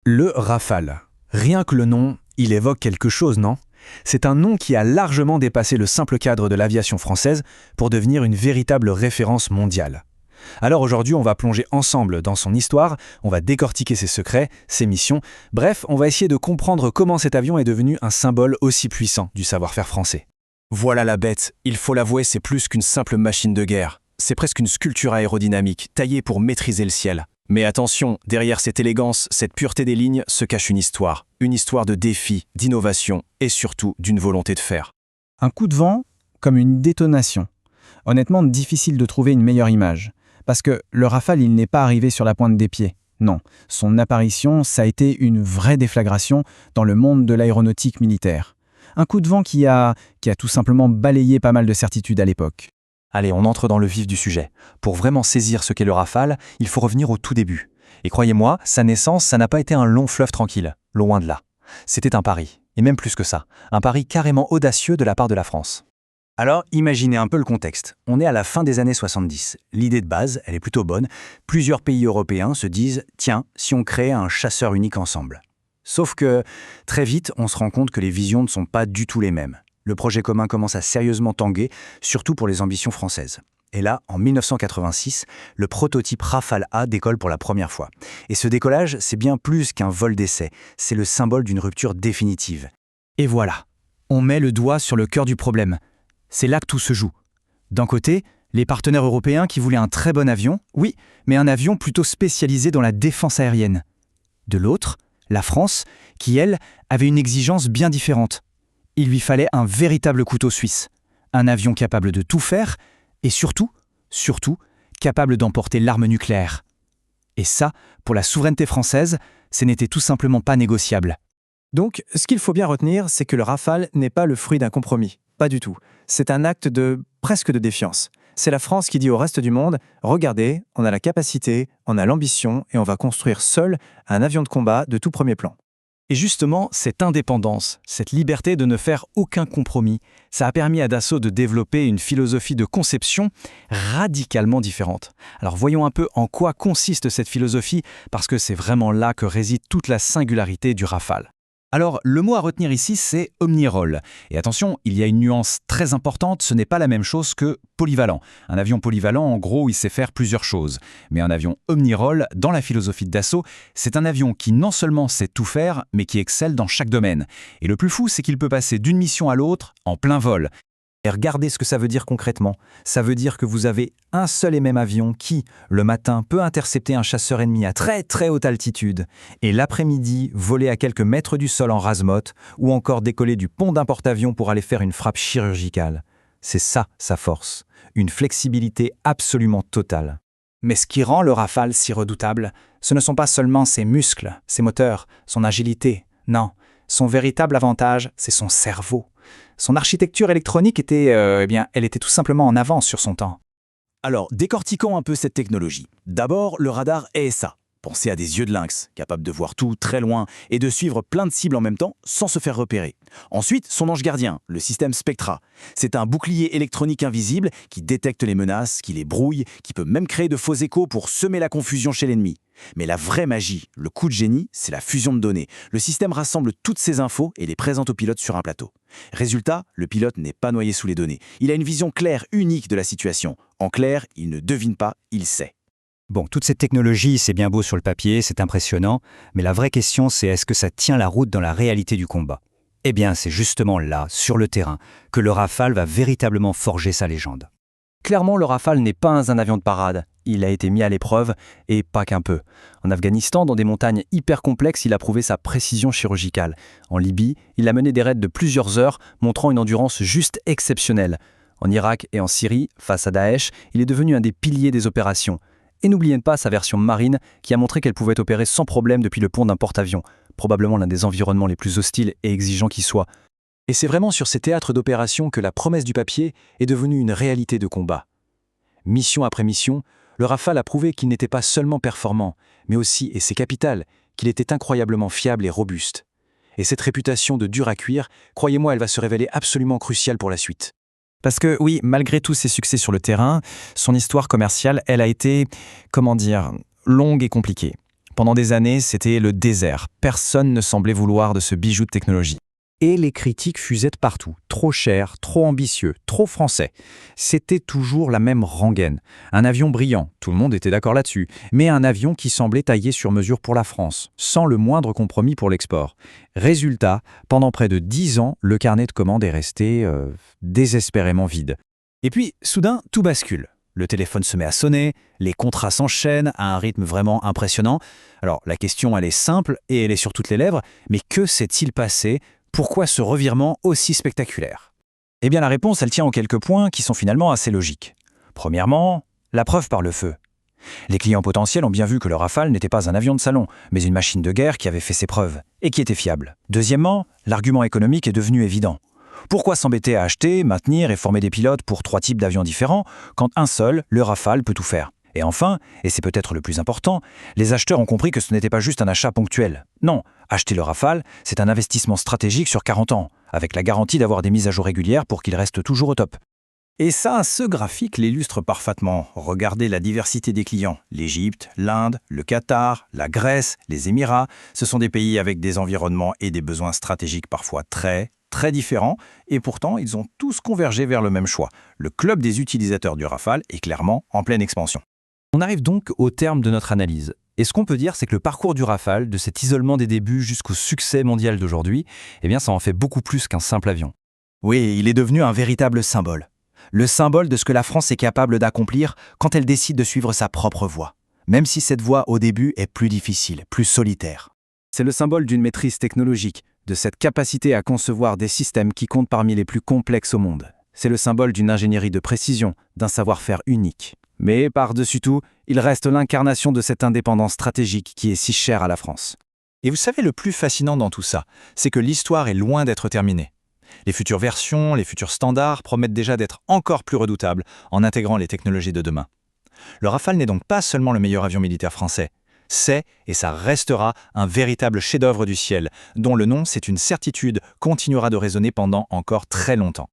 Le Rafale. Rien que le nom, il évoque quelque chose, non? C'est un nom qui a largement dépassé le simple cadre de l'aviation française pour devenir une véritable référence mondiale. Alors aujourd'hui, on va plonger ensemble dans son histoire, on va décortiquer ses secrets, ses missions, bref, on va essayer de comprendre comment cet avion est devenu un symbole aussi puissant du savoir-faire français. Voilà la bête, il faut l'avouer, c'est plus qu'une simple machine de guerre. C'est presque une sculpture aérodynamique, taillée pour maîtriser le ciel. Mais attention, derrière cette élégance, cette pureté des lignes, se cache une histoire de défi, d'innovation et surtout d'une volonté de faire. Un coup de vent comme une détonation. Honnêtement, difficile de trouver une meilleure image. Parce que le Rafale, il n'est pas arrivé sur la pointe des pieds. Non, son apparition, ça a été une vraie déflagration dans le monde de l'aéronautique militaire. Un coup de vent qui a tout simplement balayé pas mal de certitudes à l'époque. Allez, on entre dans le vif du sujet. Pour vraiment saisir ce qu'est le Rafale, il faut revenir au tout début. Et croyez-moi, sa naissance, ça n'a pas été un long fleuve tranquille, loin de là. C'était un pari, et même plus que ça, un pari carrément audacieux de la part de la France. Alors, imaginez un peu le contexte. On est à la fin des années 70. L'idée de base, elle est plutôt bonne. Plusieurs pays européens se disent « Tiens, si on créait un chasseur unique ensemble ». Sauf que, très vite, on se rend compte que les visions ne sont pas du tout les mêmes. Le projet commun commence à sérieusement tanguer, surtout pour les ambitions françaises. Et là, en 1986, le prototype Rafale A décolle pour la première fois. Et ce décollage, c'est bien plus qu'un vol d'essai, c'est le symbole d'une rupture définitive. Et voilà, on met le doigt sur le cœur du problème. C'est là que tout se joue. D'un côté, les partenaires européens qui voulaient un très bon avion, oui, mais un avion plutôt spécialisé dans la défense aérienne. De l'autre, la France, qui, elle, avait une exigence bien différente. Il lui fallait un véritable couteau suisse, un avion capable de tout faire et surtout, capable d'emporter l'arme nucléaire. Et ça, pour la souveraineté française, ce n'était tout simplement pas négociable. Donc, ce qu'il faut bien retenir, c'est que le Rafale n'est pas le fruit d'un compromis. Pas du tout. C'est un acte presque de défiance. C'est la France qui dit au reste du monde « Regardez, on a la capacité, on a l'ambition et on va construire seul un avion de combat de tout premier plan. » Et justement, cette indépendance, cette liberté de ne faire aucun compromis, ça a permis à Dassault de développer une philosophie de conception radicalement différente. Alors voyons un peu en quoi consiste cette philosophie, parce que c'est vraiment là que réside toute la singularité du Rafale. Alors, le mot à retenir ici, c'est omnirole. Et attention, il y a une nuance très importante, ce n'est pas la même chose que polyvalent. Un avion polyvalent, en gros, il sait faire plusieurs choses. Mais un avion omnirole, dans la philosophie de Dassault, c'est un avion qui non seulement sait tout faire, mais qui excelle dans chaque domaine. Et le plus fou, c'est qu'il peut passer d'une mission à l'autre en plein vol. Et regardez ce que ça veut dire concrètement. Ça veut dire que vous avez un seul et même avion qui, le matin, peut intercepter un chasseur ennemi à très très haute altitude, et l'après-midi, voler à quelques mètres du sol en rase-motte, ou encore décoller du pont d'un porte-avions pour aller faire une frappe chirurgicale. C'est ça, sa force. Une flexibilité absolument totale. Mais ce qui rend le Rafale si redoutable, ce ne sont pas seulement ses muscles, ses moteurs, son agilité. Non, son véritable avantage, c'est son cerveau. Son architecture électronique elle était tout simplement en avance sur son temps. Alors, décortiquons un peu cette technologie. D'abord, le radar ESA. Pensez à des yeux de lynx, capables de voir tout très loin et de suivre plein de cibles en même temps sans se faire repérer. Ensuite, son ange gardien, le système Spectra. C'est un bouclier électronique invisible qui détecte les menaces, qui les brouille, qui peut même créer de faux échos pour semer la confusion chez l'ennemi. Mais la vraie magie, le coup de génie, c'est la fusion de données. Le système rassemble toutes ces infos et les présente au pilote sur un plateau. Résultat, le pilote n'est pas noyé sous les données. Il a une vision claire, unique de la situation. En clair, il ne devine pas, il sait. Bon, toute cette technologie, c'est bien beau sur le papier, c'est impressionnant, mais la vraie question, c'est est-ce que ça tient la route dans la réalité du combat? Eh bien, c'est justement là, sur le terrain, que le Rafale va véritablement forger sa légende. Clairement, le Rafale n'est pas un avion de parade. Il a été mis à l'épreuve, et pas qu'un peu. En Afghanistan, dans des montagnes hyper complexes, il a prouvé sa précision chirurgicale. En Libye, il a mené des raids de plusieurs heures, montrant une endurance juste exceptionnelle. En Irak et en Syrie, face à Daesh, il est devenu un des piliers des opérations. Et n'oubliez pas sa version marine, qui a montré qu'elle pouvait opérer sans problème depuis le pont d'un porte-avions, probablement l'un des environnements les plus hostiles et exigeants qui soient. Et c'est vraiment sur ces théâtres d'opération que la promesse du papier est devenue une réalité de combat. Mission après mission, le Rafale a prouvé qu'il n'était pas seulement performant, mais aussi, et c'est capital, qu'il était incroyablement fiable et robuste. Et cette réputation de dur à cuire, croyez-moi, elle va se révéler absolument cruciale pour la suite. Parce que oui, malgré tous ses succès sur le terrain, son histoire commerciale, elle a été, longue et compliquée. Pendant des années, c'était le désert. Personne ne semblait vouloir de ce bijou de technologie. Et les critiques fusaient de partout. Trop cher, trop ambitieux, trop français. C'était toujours la même rengaine. Un avion brillant, tout le monde était d'accord là-dessus, mais un avion qui semblait taillé sur mesure pour la France, sans le moindre compromis pour l'export. Résultat, pendant près de 10 ans, le carnet de commandes est resté désespérément vide. Et puis, soudain, tout bascule. Le téléphone se met à sonner, les contrats s'enchaînent à un rythme vraiment impressionnant. Alors, la question, elle est simple et elle est sur toutes les lèvres, mais que s'est-il passé ? Pourquoi ce revirement aussi spectaculaire ? Eh bien, la réponse, elle tient en quelques points qui sont finalement assez logiques. Premièrement, la preuve par le feu. Les clients potentiels ont bien vu que le Rafale n'était pas un avion de salon, mais une machine de guerre qui avait fait ses preuves et qui était fiable. Deuxièmement, l'argument économique est devenu évident. Pourquoi s'embêter à acheter, maintenir et former des pilotes pour 3 types d'avions différents quand un seul, le Rafale, peut tout faire ? Et enfin, et c'est peut-être le plus important, les acheteurs ont compris que ce n'était pas juste un achat ponctuel. Non, acheter le Rafale, c'est un investissement stratégique sur 40 ans, avec la garantie d'avoir des mises à jour régulières pour qu'il reste toujours au top. Et ça, ce graphique l'illustre parfaitement. Regardez la diversité des clients. L'Égypte, l'Inde, le Qatar, la Grèce, les Émirats, ce sont des pays avec des environnements et des besoins stratégiques parfois très différents, et pourtant ils ont tous convergé vers le même choix. Le club des utilisateurs du Rafale est clairement en pleine expansion. On arrive donc au terme de notre analyse. Et ce qu'on peut dire, c'est que le parcours du Rafale, de cet isolement des débuts jusqu'au succès mondial d'aujourd'hui, eh bien ça en fait beaucoup plus qu'un simple avion. Oui, il est devenu un véritable symbole. Le symbole de ce que la France est capable d'accomplir quand elle décide de suivre sa propre voie, même si cette voie au début est plus difficile, plus solitaire. C'est le symbole d'une maîtrise technologique, de cette capacité à concevoir des systèmes qui comptent parmi les plus complexes au monde. C'est le symbole d'une ingénierie de précision, d'un savoir-faire unique. Mais par-dessus tout, il reste l'incarnation de cette indépendance stratégique qui est si chère à la France. Et vous savez, le plus fascinant dans tout ça, c'est que l'histoire est loin d'être terminée. Les futures versions, les futurs standards promettent déjà d'être encore plus redoutables en intégrant les technologies de demain. Le Rafale n'est donc pas seulement le meilleur avion militaire français. C'est, et ça restera, un véritable chef-d'œuvre du ciel, dont le nom, c'est une certitude, continuera de résonner pendant encore très longtemps.